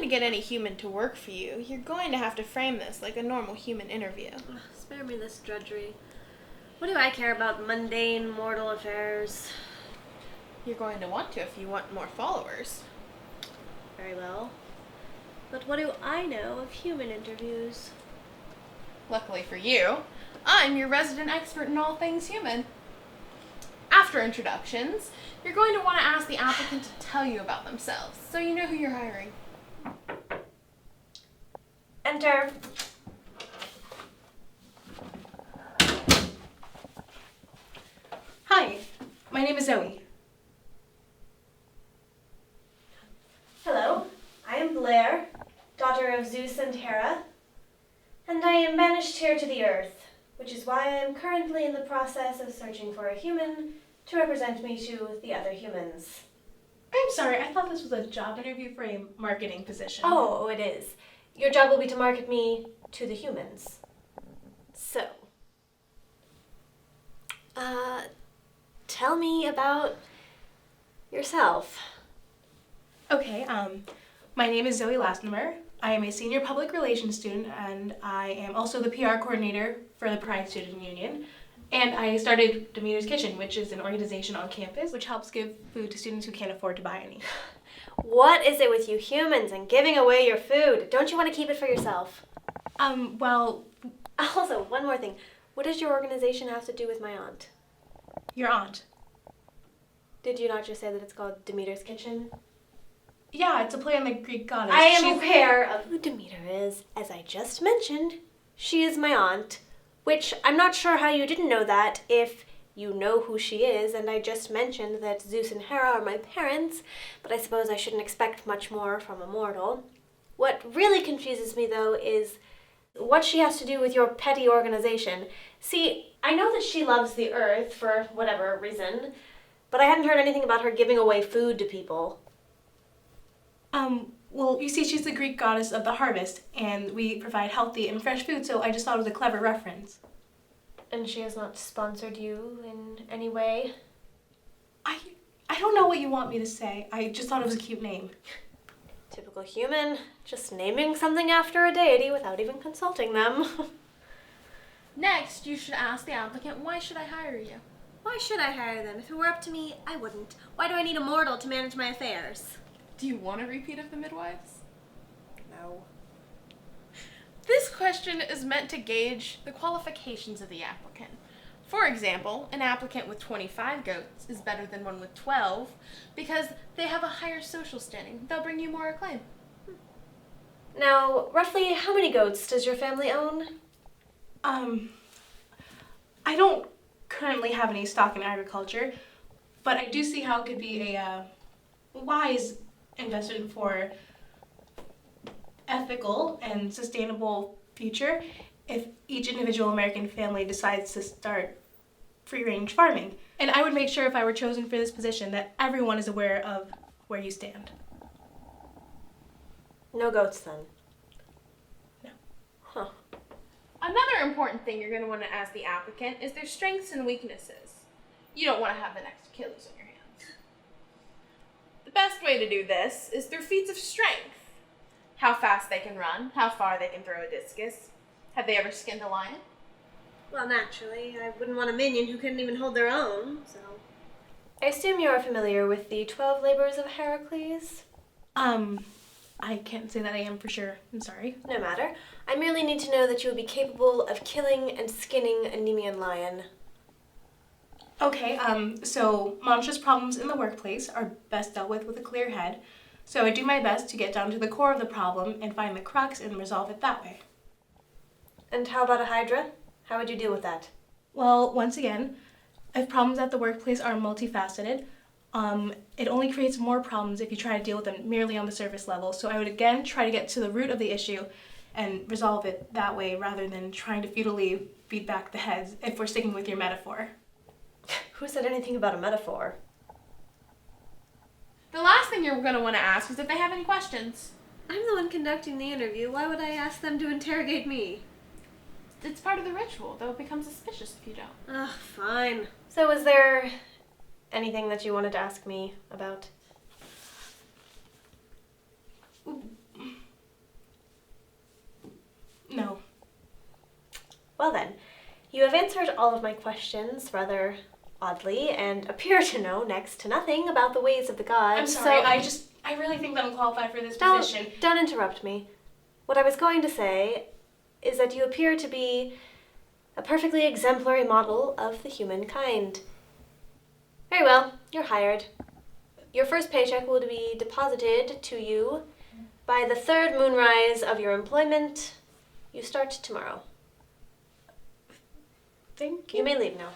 to get any human to work for you, you're going to have to frame this like a normal human interview. Ugh, spare me this drudgery. What do I care about mundane mortal affairs? You're going to want to if you want more followers. Very well. But what do I know of human interviews? Luckily for you, I'm your resident expert in all things human. After introductions, you're going to want to ask the applicant to tell you about themselves, so you know who you're hiring. Enter. Hi, my name is Zoe. Hello, I am Blair, daughter of Zeus and Hera, and I am banished here to the earth, which is why I am currently in the process of searching for a human to represent me to the other humans. I'm sorry, I thought this was a job interview for a marketing position. Oh, it is. Your job will be to market me to the humans. So, tell me about yourself. Okay, my name is Zoe Lastner. I am a senior public relations student, and I am also the PR coordinator for the Pride Student Union. And I started Demeter's Kitchen, which is an organization on campus which helps give food to students who can't afford to buy any. What is it with you humans and giving away your food? Don't you want to keep it for yourself? Well, Also, one more thing. What does your organization have to do with my aunt? your aunt. Did you not just say that it's called Demeter's Kitchen? Yeah, it's a play on the Greek goddess. I am aware of who Demeter is. As I just mentioned, she is my aunt, which I'm not sure how you didn't know that if you know who she is, and I just mentioned that Zeus and Hera are my parents, but I suppose I shouldn't expect much more from a mortal. What really confuses me, though, is what she has to do with your petty organization. See, I know that she loves the earth for whatever reason, but I hadn't heard anything about her giving away food to people. Well, you see, she's the Greek goddess of the harvest, and we provide healthy and fresh food, so I just thought it was a clever reference. And she has not sponsored you in any way? I don't know what you want me to say. I just thought it was a cute name. Typical human, just naming something after a deity without even consulting them. Next, you should ask the applicant, why should I hire you? Why should I hire them? If it were up to me, I wouldn't. Why do I need a mortal to manage my affairs? Do you want a repeat of the midwives? No. This question is meant to gauge the qualifications of the applicant. For example, an applicant with 25 goats is better than one with 12 because they have a higher social standing. They'll bring you more acclaim. Now, roughly how many goats does your family own? I don't currently have any stock in agriculture, but I do see how it could be a wise investment for ethical and sustainable future if each individual American family decides to start free-range farming. And I would make sure if I were chosen for this position that everyone is aware of where you stand. No goats, then. No. Huh. Another important thing you're going to want to ask the applicant is their strengths and weaknesses. You don't want to have the next Achilles on your hands. The best way to do this is through feats of strength. How fast they can run, how far they can throw a discus. Have they ever skinned a lion? Well, naturally, I wouldn't want a minion who couldn't even hold their own, so... I assume you are familiar with the 12 labors of Heracles? I can't say that I am for sure. I'm sorry. No matter. I merely need to know that you would be capable of killing and skinning a Nemean lion. Okay, so monstrous problems in the workplace are best dealt with a clear head. So I do my best to get down to the core of the problem and find the crux and resolve it that way. And how about a Hydra? How would you deal with that? Well, once again, if problems at the workplace are multifaceted, it only creates more problems if you try to deal with them merely on the surface level. So I would again try to get to the root of the issue and resolve it that way rather than trying to futilely beat back the heads if we're sticking with your metaphor. Who said anything about a metaphor? The last thing you're going to want to ask is if they have any questions. I'm the one conducting the interview. Why would I ask them to interrogate me? It's part of the ritual. They'll become suspicious if you don't. Ugh, fine. So is there anything that you wanted to ask me about? No. Well then, you have answered all of my questions rather oddly and appear to know next to nothing about the ways of the gods. I'm sorry, So I really think that I'm qualified for this don't, position. don't interrupt me. What I was going to say is that you appear to be a perfectly exemplary model of the human kind. Very well, you're hired. Your first paycheck will be deposited to you by the third moonrise of your employment. You start tomorrow. Thank you. You may leave now.